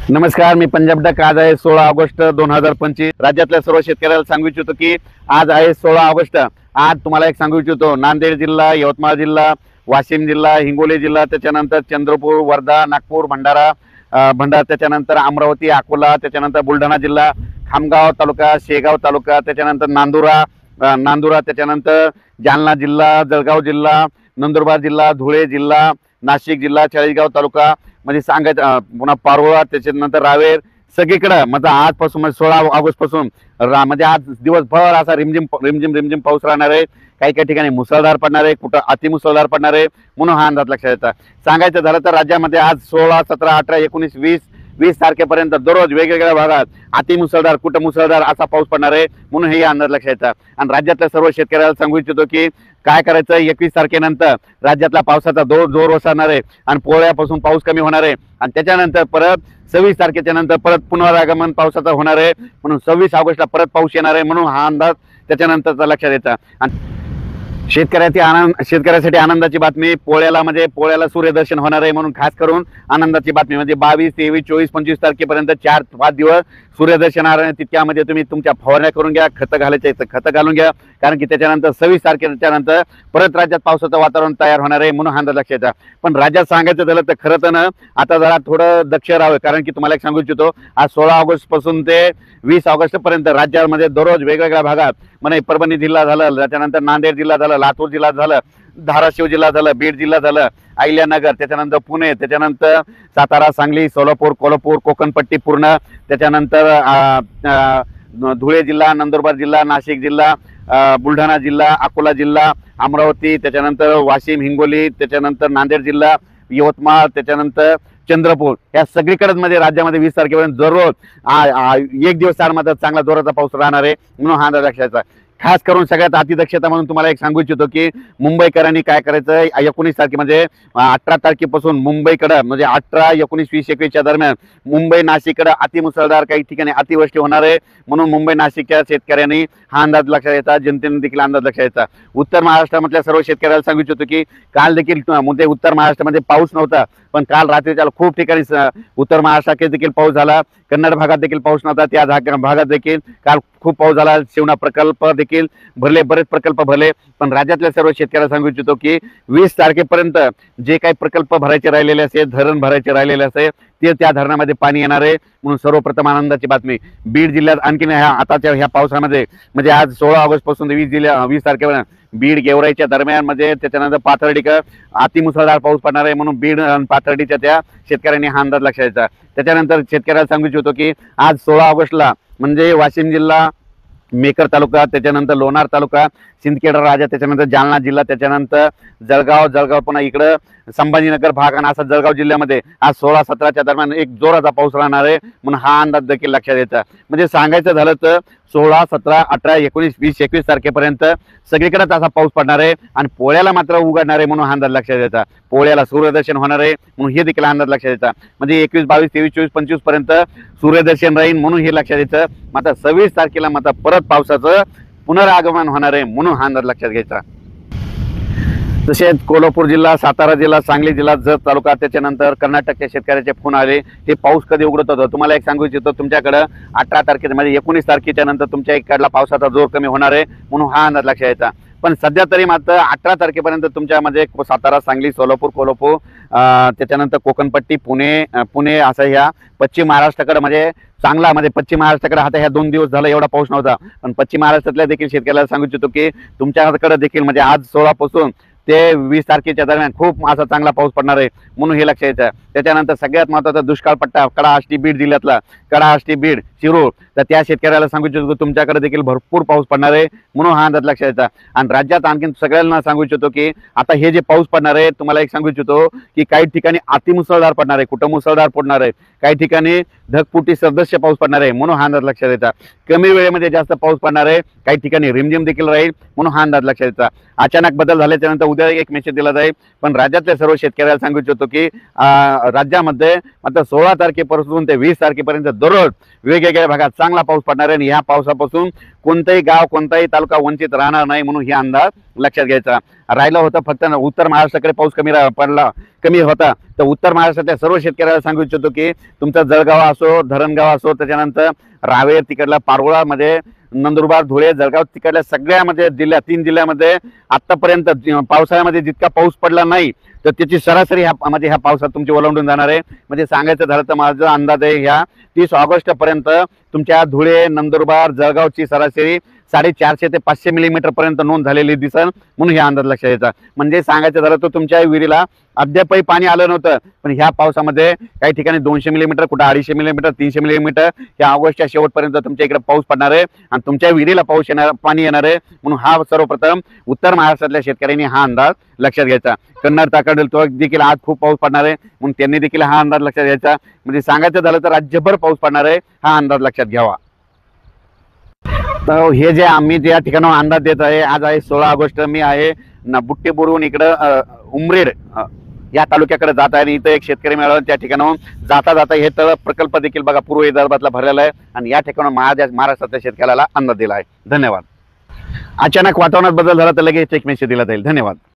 नमस्कार, मी पंजाब डक। आज आहे 16 ऑगस्ट 2025। राज्यातल्या सर्व शेतकऱ्याला सांगू इच्छितो की आज आहे 16 ऑगस्ट। आज तुम्हाला एक सांगू इच्छितो, नांदेड जिल्हा, यवतमाळ जिल्हा, वाशिम जिल्हा, हिंगोली जिल्हा, त्याच्यानंतर चंद्रपूर, वर्धा, नागपूर, भंडारा, त्याच्यानंतर अमरावती, अकोला, त्याच्यानंतर बुलढाणा जिल्हा, खामगाव तालुका, शेगाव तालुका, त्याच्यानंतर नांदुरा, त्याच्यानंतर जालना जिल्हा, जळगाव जिल्हा, नंदुरबार जिल्हा, धुळे जिल्हा, नाशिक जिल्हा, चाळीसगाव तालुका, म्हणजे सांगायचं पुन्हा पारोळा, त्याच्यानंतर रावेर, सगळीकडे म्हणजे आजपासून म्हणजे 16 ऑगस्ट पासून म्हणजे आज दिवसभर असा रिमझिम पाऊस राहणार आहे। काही काही ठिकाणी मुसळधार पडणार आहे, कुठं अतिमुसळधार पडणार आहे, म्हणून हा अंदाज लक्षात येतात। सांगायचं झालं तर राज्यामध्ये आज 16, 17, 18, 19, 20 तारखेपर्यंत दररोज वेगवेगळ्या भागात अतिमुसळधार, कुठं मुसळधार असा पाऊस पडणार आहे, म्हणून हे अंदाज लक्षात येतात। आणि राज्यातल्या सर्व शेतकऱ्याला सांगू इच्छितो की काय करायचं, 21 तारखेनंतर राज्यातला पावसाचा जोर ओसरणार आहे आणि पोळ्यापासून पाऊस कमी होणार आहे आणि त्याच्यानंतर परत 26 तारखेच्या नंतर परत पुनरागमन पावसाचा होणार आहे, म्हणून 26 ऑगस्टला परत पाऊस येणार आहे, म्हणून हा अंदाज त्याच्यानंतरचा लक्षात येतात। आणि शेतकऱ्यासाठी आनंदाची बातमी, पोळ्याला सूर्यदर्शन होणार आहे, म्हणून खास करून आनंदाची बातमी म्हणजे 22, 23, 24, 25 तारखेपर्यंत 4-5 दिवस सूर्यदर्शन आहे। तितक्यामध्ये तुम्ही तुमच्या फवारण्या करून घ्या, खतं घालून घ्या, कारण की त्याच्यानंतर 26 तारखेच्या नंतर परत राज्यात पावसाचं वातावरण तयार होणार आहे, म्हणून हा अंदाज लक्षात येतात। पण राज्यात सांगायचं झालं तर खरं तर आता जरा थोडं दक्ष राहावं, कारण की तुम्हाला एक सांगू इच्छितो, आज 16 ऑगस्ट पासून ते 20 ऑगस्ट पर्यंत राज्यामध्ये दररोज वेगवेगळ्या भागात म्हणजे परभणी जिल्हा झालं, त्याच्यानंतर नांदेड जिल्हा झालं, लातूर जिल्हा झालं, धाराशिव जिल्हा झालं, बीड जिल्हा झालं, अहिल्यानगर, त्याच्यानंतर पुणे, त्याच्यानंतर सातारा, सांगली, सोलापूर, कोल्हापूर, कोकणपट्टी पूर्ण, त्याच्यानंतर धुळे जिल्हा, नंदुरबार जिल्हा, नाशिक जिल्हा, बुलढाणा जिल्हा, अकोला जिल्हा, अमरावती, त्याच्यानंतर वाशिम, हिंगोली, त्याच्यानंतर नांदेड जिल्हा, यवतमाळ, त्याच्यानंतर चंद्रपूर, या सगळीकडे मध्ये राज्यामध्ये 20 तारखेपर्यंत दररोज एक दिवस चार मात्र चांगला जोराचा पाऊस राहणार आहे, म्हणून हा अंदाज लक्षात। खास करून सगळ्यात अतिदक्षता म्हणून तुम्हाला एक सांगू इच्छितो की मुंबईकरांनी काय करायचं, 19 तारखे म्हणजे 18 तारखेपासून मुंबईकडे म्हणजे 18, 19, 20, 21च्या दरम्यान मुंबई नाशिककडे अतिमुसळधार, काही ठिकाणी अतिवृष्टी होणार आहे, म्हणून मुंबई नाशिकच्या शेतकऱ्यांनी हा अंदाज लक्षात येतात, जनतेने देखील अंदाज लक्षात येतात। उत्तर महाराष्ट्रामधल्या सर्व शेतकऱ्याला सांगू इच्छितो की काल देखील म्हणजे उत्तर महाराष्ट्रामध्ये पाऊस नव्हता, पण काल रात्रीच्या खूप ठिकाणी उत्तर महाराष्ट्रात देखील पाऊस झाला, कन्नड भागात देखील पाऊस नव्हता, त्या भागात देखील काल खूप पाऊस झाला। शिवना प्रकल्प देखील भरले, बरेच प्रकल्प भरले। पण राज्यातल्या सर्व शेतकऱ्याला सांगू इच्छितो की 20 तारखेपर्यंत जे काही प्रकल्प भरायचे राहिलेले असेल, धरण भरायचे राहिलेले असेल, ते त्या धरणामध्ये पाणी येणार आहे, म्हणून सर्वप्रथम आनंदाची बातमी। बीड जिल्ह्यात आणखीन आताच्या ह्या पावसामध्ये म्हणजे आज 16 ऑगस्ट पासून 20 तारखेपर्यंत बीड गेवराईच्या दरम्यान मध्ये, त्याच्यानंतर पाथर्डीकर अतिमुसळधार पाऊस पडणार आहे, म्हणून बीड आणि पाथर्डीच्या त्या शेतकऱ्यांनी हा अंदाज लक्षात येतात। त्याच्यानंतर शेतकऱ्याला सांगू इच्छितो की आज 16 ऑगस्टला म्हणजे वाशिम जिल्हा, मेकर तालुका, त्याच्यानंतर लोणार तालुका, सिंदखेड राजा, त्याच्यानंतर जालना जिल्हा, त्याच्यानंतर जळगाव पुन्हा इकडं संभाजीनगर भाग आणि असा जळगाव जिल्ह्यामध्ये आज 16, 17च्या दरम्यान एक जोराचा पाऊस राहणार आहे, म्हणून हा अंदाज देखील लक्षात येतात। म्हणजे सांगायचं झालं तर 16, 17, 18, 19, 20, 21 तारखेपर्यंत सगळीकडेच असा पाऊस पडणार आहे आणि पोळ्याला मात्र उघडणार आहे, म्हणून हा अंदाज लक्षात येतात। पोळ्याला सूर्यदर्शन होणार आहे, म्हणून हे देखील अंदाज लक्षात येतात। म्हणजे 21, 22, 23, 24, 25 पर्यंत सूर्यदर्शन राहील, म्हणून हे लक्षात येतं। मात्र 26 तारखेला मात्र परत पावसाचं पुनरागमन होणार आहे, म्हणून हा अंदाज लक्षात घ्यायचा। तसेच कोल्हापूर जिल्हा, सातारा जिल्हा, सांगली जिल्हा, जत तालुका, त्याच्यानंतर कर्नाटकच्या शेतकऱ्याचे फोन आले, हे पाऊस कधी उघडत होतं। तुम्हाला एक सांगू इच्छितो, तुमच्याकडे 18 तारखेच्या म्हणजे 19 तारखेच्या नंतर तुमच्या इकडला पावसाचा जोर कमी होणार आहे, म्हणून हा अंदाज लक्षात यायचा। पण सध्या तरी मात्र 18 तारखेपर्यंत तुमच्यामध्ये सातारा, सांगली, सोलापूर, कोल्हापूर, त्याच्यानंतर कोकणपट्टी, पुणे असं ह्या पश्चिम महाराष्ट्राकडे म्हणजे चांगला म्हणजे पश्चिम महाराष्ट्राकडे आता ह्या 2 दिवस झाला एवढा पाऊस नव्हता, पण पश्चिम महाराष्ट्रातल्या देखील शेतकऱ्याला सांगू इच्छितो की तुमच्याकडे देखील म्हणजे आज 16 पासून ते 20 तारखेच्या दरम्यान खूप असा चांगला पाऊस पडणार आहे, म्हणून हे लक्षात येतं। त्याच्यानंतर सगळ्यात महत्त्वाचा दुष्काळ पट्टा कडाष्टी बीड जिल्ह्यातला, कडाष्टी बीड शिरूर, तर त्या शेतकऱ्याला सांगू इच्छितो तुमच्याकडे देखील भरपूर पाऊस पडणार आहे, म्हणून हा अंदाज लक्षात येतात। आणि राज्यात आणखीन सगळ्यांना सांगू इच्छितो की आता हे जे पाऊस पडणार आहे, तुम्हाला एक सांगू इच्छितो की काही ठिकाणी अतिमुसळधार पडणार आहे, कुठं मुसळधार पडणार आहे, काही ठिकाणी ढगफुटी सदृश्य पाऊस पडणार आहे, म्हणून हा अंदाज लक्षात येतात। कमी वेळेमध्ये जास्त पाऊस पडणार आहे, काही ठिकाणी रिमझिम देखील राहील, म्हणून हा अंदाज लक्षात येतात। अचानक बदल झाल्याच्या नंतर उद्या एक मेसेज दिला जाईल, पण राज्यातल्या सर्व शेतकऱ्याला सांगू इच्छितो की राज्यामध्ये आता 16 तारखेपासून ते 20 तारखेपर्यंत दररोज वेगवेगळ्या भागात चांगला पाऊस पडणार आहे आणि ह्या पावसापासून कोणताही गाव कोणताही तालुका वंचित राहणार नाही म्हणून ही अंदाज लक्षात घ्यायचा. राहिला होता फक्त उत्तर महाराष्ट्राकडे पाऊस कमी होता, तर उत्तर महाराष्ट्रातल्या सर्व शेतकऱ्याला सांगू इच्छितो की तुमचा जळगाव असो, धरणगाव असो, त्याच्यानंतर रावेर तिकडला पारोळामध्ये, नंदुरबार, धुळे, जळगाव तिकडल्या सगळ्यामध्ये तीन जिल्ह्यामध्ये आतापर्यंत पावसाळ्यामध्ये जितका पाऊस पडला नाही तर त्याची सरासरी ह्या पावसात तुमची ओलांडून जाणार आहे. म्हणजे सांगायचं झालं तर माझा अंदाज आहे ह्या 30 ऑगस्ट पर्यंत तुमच्या धुळे, नंदुरबार, जळगावची सरासरी 450 ते 500 मिलीमीटर पर्यंत नोंद झालेली दिसेल म्हणून हे अंदाज लक्षात यायचा. म्हणजे सांगायचं झालं तर तुमच्या विहिरीला अद्यापही पाणी आलं नव्हतं, पण ह्या पावसामध्ये काही ठिकाणी 200 मिलीमीटर, कुठं 250 मिलीमीटर, 300 मिलीमीटर या ऑगस्टच्या शेवटपर्यंत तुमच्या इकडे पाऊस पडणार आहे आणि तुमच्या विहिरीला पाणी येणार आहे. म्हणून हा सर्वप्रथम उत्तर महाराष्ट्रातल्या शेतकऱ्यांनी हा अंदाज लक्षात घ्यायचा. कर्नाटकाकडे तो देखील आज खूप पाऊस पडणार आहे म्हणून त्यांनी देखील हा अंदाज लक्षात घ्यायचा. म्हणजे सांगायचं झालं तर राज्यभर पाऊस पडणार आहे, हा अंदाज लक्षात घ्यावा. तर हे जे आम्ही ज्या ठिकाणावर अंदाज देत आहे, आज आहे 16 ऑगस्ट. मी आहे बुट्टी बुरवून इकडं उमरेड या तालुक्याकडे जात आहे आणि इथं एक शेतकरी मेळावा त्या ठिकाणाहून जाता जाता हे तळ प्रकल्प देखील बघा पूर्व विदर्भातला भरलेला आहे आणि या ठिकाणी महाराष्ट्रातल्या शेतकऱ्याला अंदाज दिला आहे. धन्यवाद. अचानक वातावरणात बदल झाला तर लगेच एक मेसेज दिला जाईल. धन्यवाद.